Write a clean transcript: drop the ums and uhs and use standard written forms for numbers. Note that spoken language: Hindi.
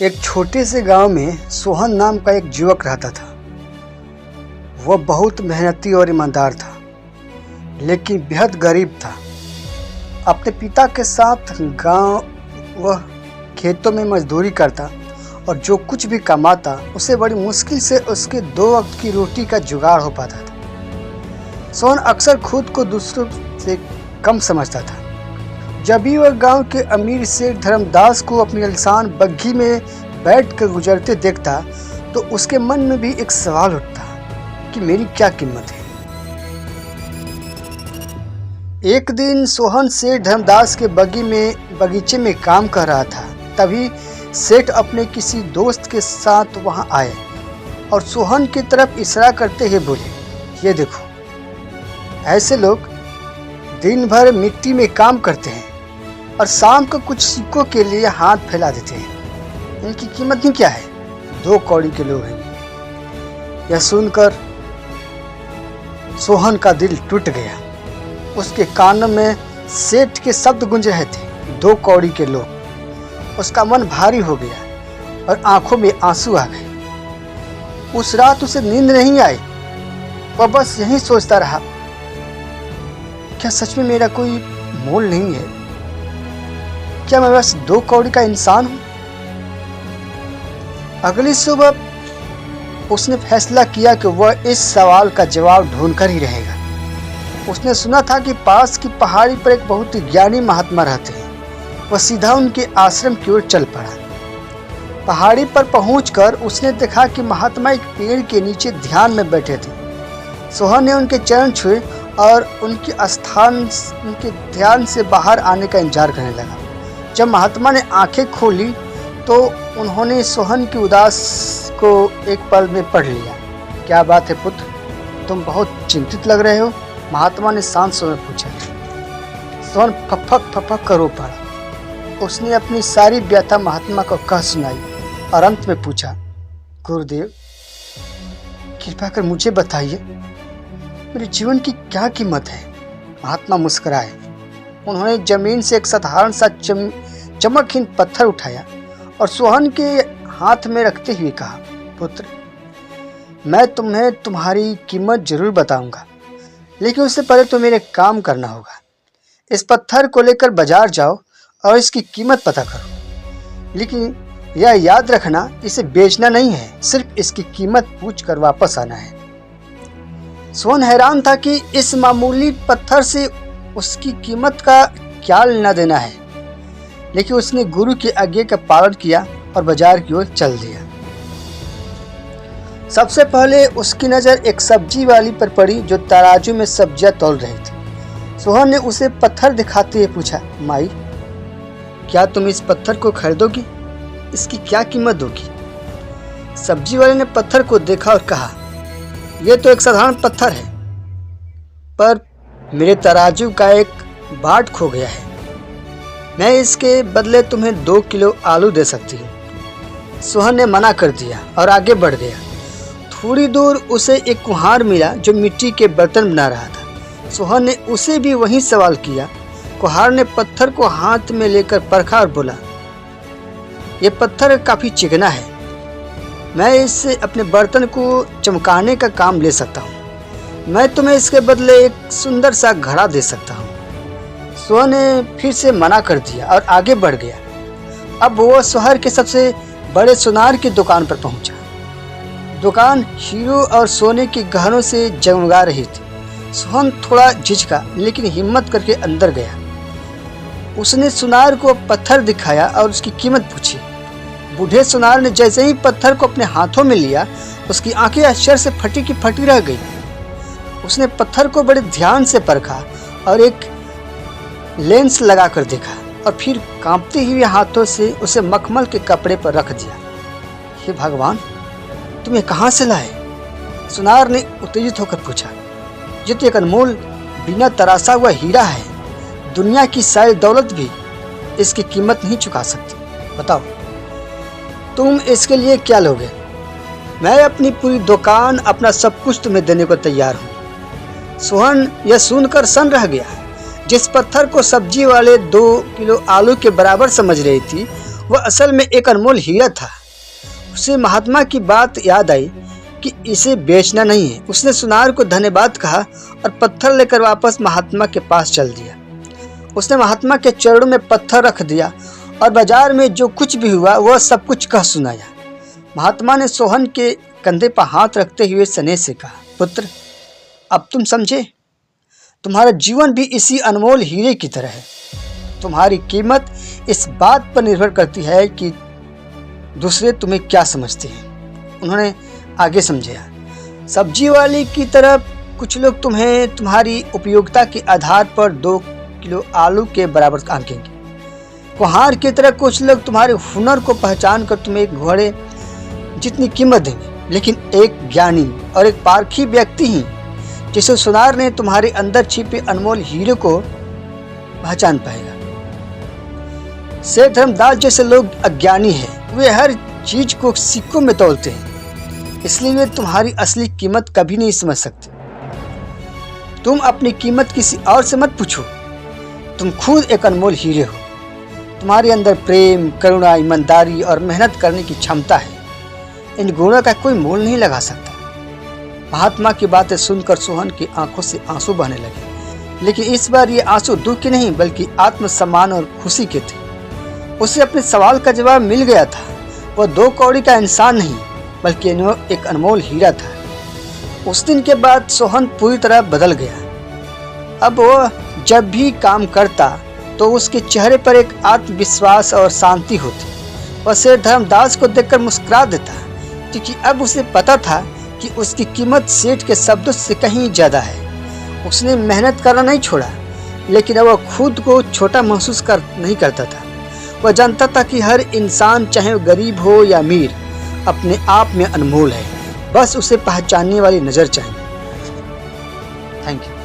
एक छोटे से गांव में सोहन नाम का एक युवक रहता था। वह बहुत मेहनती और ईमानदार था, लेकिन बेहद गरीब था। अपने पिता के साथ वह खेतों में मजदूरी करता और जो कुछ भी कमाता उसे बड़ी मुश्किल से उसके 2 वक्त की रोटी का जुगाड़ हो पाता था। सोहन अक्सर खुद को दूसरों से कम समझता था। जब भी वह गांव के अमीर सेठ धर्मदास को अपनी आलीशान बग्घी में बैठकर गुजरते देखता तो उसके मन में भी एक सवाल उठता कि मेरी क्या कीमत है। एक दिन सोहन सेठ धर्मदास के बगीचे में काम कर रहा था। तभी सेठ अपने किसी दोस्त के साथ वहां आए और सोहन की तरफ इशारा करते हुए बोले, ये देखो, ऐसे लोग दिन भर मिट्टी में काम करते हैं और शाम को कुछ सिक्कों के लिए हाथ फैला देते हैं। इनकी कीमत ही क्या है? 2 कौड़ी के लोग हैं। यह सुनकर सोहन का दिल टूट गया। उसके कानों में सेठ के शब्द गूंज रहे थे, 2 कौड़ी के लोग। उसका मन भारी हो गया और आंखों में आंसू आ गए। उस रात उसे नींद नहीं आई। वह बस यही सोचता रहा, क्या सच में मेरा कोई मोल नहीं है? क्या मैं बस 2 कौड़ी का इंसान हूं? अगली सुबह उसने फैसला किया कि वह इस सवाल का जवाब ढूंढकर ही रहेगा। उसने सुना था कि पास की पहाड़ी पर एक बहुत ही ज्ञानी महात्मा रहते हैं। वह सीधा उनके आश्रम की ओर चल पड़ा। पहाड़ी पर पहुंचकर उसने देखा कि महात्मा एक पेड़ के नीचे ध्यान में बैठे थे। सोहन ने उनके चरण छुए और उनके ध्यान से बाहर आने का इंतजार करने लगा। जब महात्मा ने आंखें खोली तो उन्होंने सोहन की उदास को एक पल में पढ़ लिया। क्या बात है पुत्र, तुम बहुत चिंतित लग रहे हो? महात्मा ने शांत स्वर में पूछा। सोहन फपक कर रो पड़ा। उसने अपनी सारी व्यथा महात्मा को कह सुनाई और अंत में पूछा, गुरुदेव, कृपा कर मुझे बताइए, मेरे जीवन की क्या कीमत है? महात्मा मुस्कुराए। उन्होंने जमीन से एक साधारण सा चमकहीन पत्थर उठाया और सोहन के हाथ में रखते हुए कहा, पुत्र, मैं तुम्हें तुम्हारी कीमत जरूर बताऊंगा, लेकिन उससे पहले तो मेरे काम करना होगा। इस पत्थर को लेकर बाजार जाओ और इसकी कीमत पता करो, लेकिन यह याद रखना, इसे बेचना नहीं है, सिर्फ इसकी कीमत पूछ कर वापस आना है। सोहन हैरान था कि इस मामूली पत्थर से उसकी कीमत का क्या लेना देना है, लेकिन उसने गुरु की आज्ञा का पालन किया और बाजार की ओर चल दिया। सबसे पहले उसकी नज़र एक सब्जी वाली पर पड़ी जो तराजू में सब्जियां तौल रही थी। सोहन ने उसे पत्थर दिखाते हुए पूछा, माई, क्या तुम इस पत्थर को खरीदोगी? इसकी क्या कीमत होगी? सब्जी वाले ने पत्थर को देखा और कहा, यह तो एक साधारण पत्थर है, पर मेरे तराजू का एक बाट खो गया है। मैं इसके बदले तुम्हें 2 किलो आलू दे सकती हूँ। सोहन ने मना कर दिया और आगे बढ़ गया। थोड़ी दूर उसे एक कुम्हार मिला जो मिट्टी के बर्तन बना रहा था। सोहन ने उसे भी वही सवाल किया। कुम्हार ने पत्थर को हाथ में लेकर परखा और बोला, यह पत्थर काफ़ी चिकना है, मैं इससे अपने बर्तन को चमकाने का काम ले सकता हूँ। मैं तुम्हें इसके बदले एक सुंदर सा घड़ा दे सकता हूँ। सोहन ने फिर से मना कर दिया और आगे बढ़ गया। अब वह शहर के सबसे बड़े सुनार की दुकान पर पहुंचा। दुकान हीरो और सोने के गहनों से जगमगा रही थी। सोहन थोड़ा झिझका, लेकिन हिम्मत करके अंदर गया। उसने सुनार को पत्थर दिखाया और उसकी कीमत पूछी। बूढ़े सुनार ने जैसे ही पत्थर को अपने हाथों में लिया, उसकी आंखें आश्चर्य से फटी की फटी रह गई। उसने पत्थर को बड़े ध्यान से परखा और एक लेंस लगाकर देखा और फिर कांपते हुए हाथों से उसे मखमल के कपड़े पर रख दिया। हे भगवान, तुम ये कहाँ से लाए? सुनार ने उत्तेजित होकर पूछा। ये तो एक अनमोल बिना तराशा हुआ हीरा है। दुनिया की सारी दौलत भी इसकी कीमत नहीं चुका सकती। बताओ, तुम इसके लिए क्या लोगे? मैं अपनी पूरी दुकान, अपना सब कुछ तुम्हें देने को तैयार हूँ। सोहन यह सुनकर सन रह गया। जिस पत्थर को सब्जी वाले 2 किलो आलू के बराबर समझ रही थी, वह असल में एक अनमोल हीरा था। उसे महात्मा की बात याद आई कि इसे बेचना नहीं है। उसने सुनार को धन्यवाद कहा और पत्थर लेकर वापस महात्मा के पास चल दिया। उसने महात्मा के चरणों में पत्थर रख दिया और बाजार में जो कुछ भी हुआ वह सब कुछ कह सुनाया। महात्मा ने सोहन के कंधे पर हाथ रखते हुए स्नेह से कहा, पुत्र, अब तुम समझे, तुम्हारा जीवन भी इसी अनमोल हीरे की तरह है। तुम्हारी कीमत इस बात पर निर्भर करती है कि दूसरे तुम्हें क्या समझते हैं। उन्होंने आगे समझाया, सब्जी वाली की तरह कुछ लोग तुम्हें तुम्हारी उपयोगिता के आधार पर 2 किलो आलू के बराबर आंकेंगे। कुम्हार की तरह कुछ लोग तुम्हारे हुनर को पहचान कर तुम्हें एक घोड़े जितनी कीमत देंगे। लेकिन एक ज्ञानी और एक पारखी व्यक्ति ही जैसे सुनार ने तुम्हारे अंदर छिपे अनमोल हीरे को पहचान पाएगा। सेठ धर्मदास जैसे लोग अज्ञानी हैं। वे हर चीज को सिक्कों में तौलते हैं, इसलिए वे तुम्हारी असली कीमत कभी नहीं समझ सकते। तुम अपनी कीमत किसी और से मत पूछो। तुम खुद एक अनमोल हीरे हो। तुम्हारे अंदर प्रेम, करुणा, ईमानदारी और मेहनत करने की क्षमता है। इन गुणों का कोई मोल नहीं लगा सकता। महात्मा की बातें सुनकर सोहन की आंखों से आंसू बहने लगे, लेकिन इस बार ये आंसू दुख के नहीं बल्कि आत्मसम्मान और खुशी के थे। उसे अपने सवाल का जवाब मिल गया था। वह 2 कौड़ी का इंसान नहीं बल्कि एक अनमोल हीरा था। उस दिन के बाद सोहन पूरी तरह बदल गया। अब वह जब भी काम करता तो उसके चेहरे पर एक आत्मविश्वास और शांति होती। वह सेठ धर्मदास को देखकर मुस्कुरा देता, क्योंकि अब उसे पता था कि उसकी कीमत सेठ के शब्दों से कहीं ज़्यादा है। उसने मेहनत करना नहीं छोड़ा, लेकिन अब वह खुद को छोटा महसूस नहीं करता था। वह जानता था कि हर इंसान, चाहे वो गरीब हो या अमीर, अपने आप में अनमोल है। बस उसे पहचानने वाली नज़र चाहिए। Thank you.